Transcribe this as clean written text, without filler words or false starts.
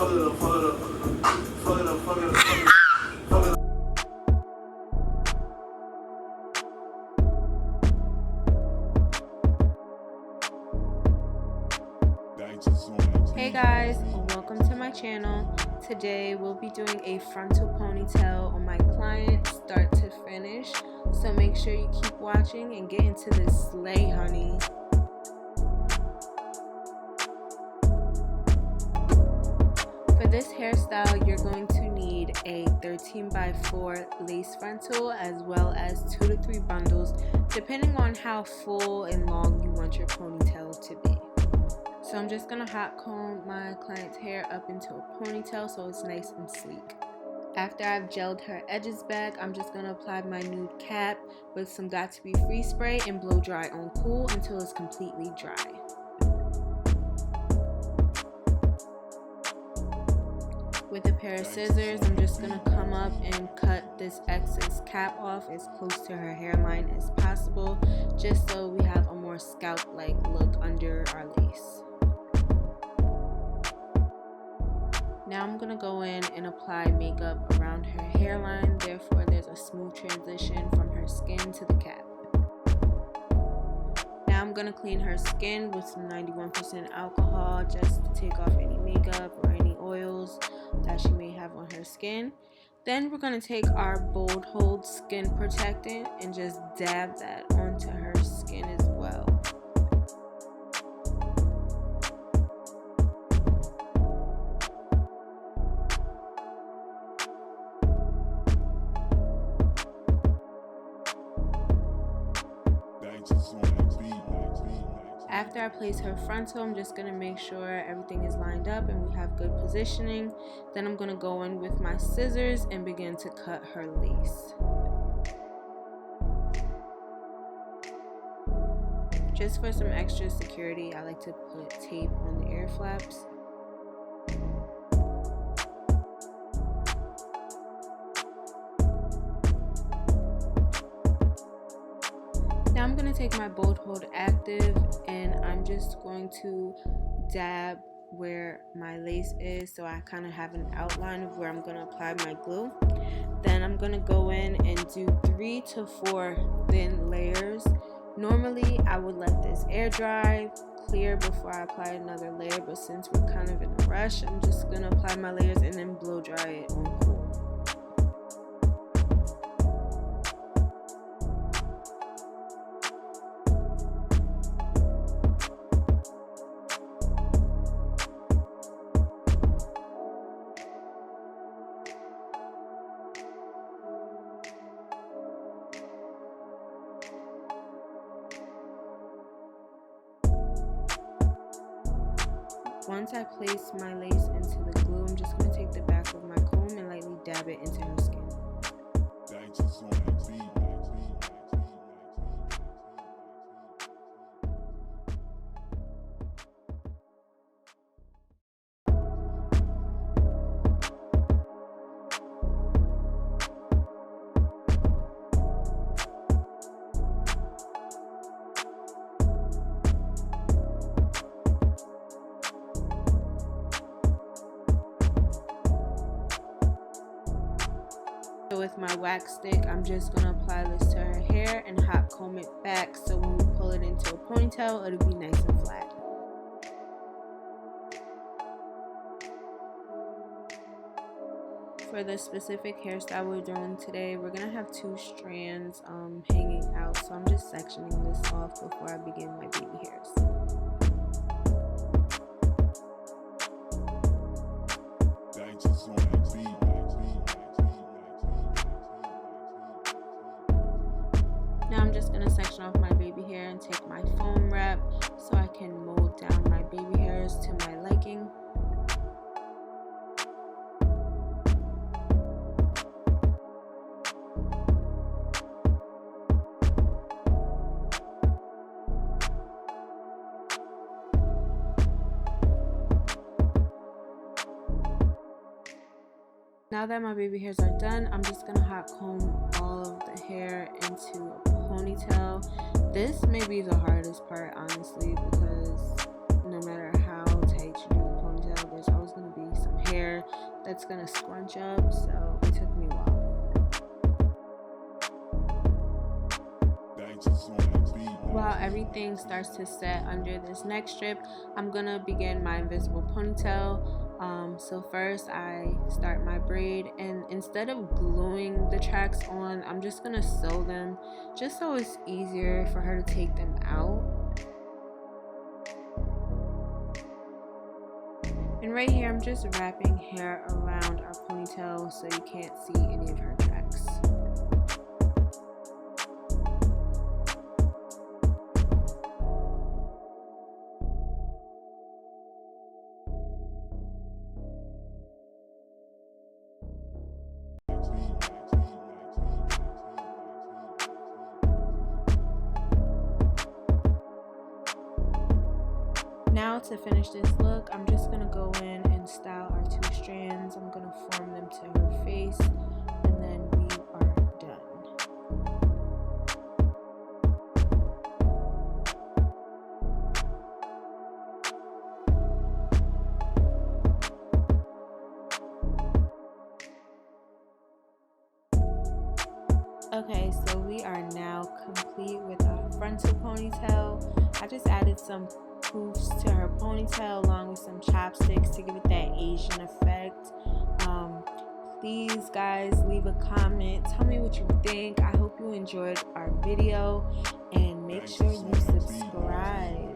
Hey guys, welcome to my channel. Today we'll be doing a frontal ponytail on my client start to finish, so make sure you keep watching and get into this slay, honey. For this hairstyle, you're going to need a 13x4 lace frontal as well as 2 to 3 bundles, depending on how full and long you want your ponytail to be. So I'm just going to hot comb my client's hair up into a ponytail so it's nice and sleek. After I've gelled her edges back, I'm just going to apply my nude cap with some Got To Be Free spray and blow dry on cool until it's completely dry. With a pair of scissors, I'm just going to come up and cut this excess cap off as close to her hairline as possible, just so we have a more scalp-like look under our lace. Now I'm going to go in and apply makeup around her hairline, therefore there's a smooth transition from her skin to the cap. Now I'm going to clean her skin with some 91% alcohol just to take off any makeup or any oils that she may have on her skin. Then we're going to take our Bold Hold Skin Protectant and just dab that onto her skin as well. After I place her frontal, I'm just going to make sure everything is lined up and we have good positioning. Then I'm going to go in with my scissors and begin to cut her lace. Just for some extra security, I like to put tape on the ear flaps. Now I'm going to take my Bold Hold Active and I'm just going to dab where my lace is so I kind of have an outline of where I'm going to apply my glue. Then I'm going to go in and do 3 to 4 thin layers. Normally I would let this air dry, clear before I apply another layer, but since we're kind of in a rush, I'm just going to apply my layers and then blow dry it on cool. Once I place my lace into the glue, I'm just going to take the back of my comb and lightly dab it into her skin. So with my wax stick, I'm just going to apply this to her hair and hot comb it back so when we pull it into a ponytail, it'll be nice and flat. For the specific hairstyle we're doing today, we're going to have 2 strands hanging out, so I'm just sectioning this off before I begin my baby hairs. Now I'm just going to section off my baby hair and take my foam wrap so I can mold down my baby hairs to my liking. Now that my baby hairs are done, I'm just going to hot comb all of the hair into a ponytail. This may be the hardest part, honestly, because no matter how tight you do the ponytail, there's always going to be some hair that's gonna scrunch up, so it took me a while. While everything starts to set under this neck strip, I'm gonna begin my invisible ponytail. So first I start my braid, and instead of gluing the tracks on, I'm just gonna sew them just so it's easier for her to take them out. And right here, I'm just wrapping hair around our ponytail so you can't see any of her tracks. Now to finish this look, I'm just going to go in and style our 2 strands. I'm going to form them to her face, and then we are done. Okay, so we are now complete with our frontal ponytail. I just added some poofs to her ponytail along with some chopsticks to give it that Asian effect. Please guys, leave a comment, tell me what you think. I hope you enjoyed our video, and make sure you subscribe.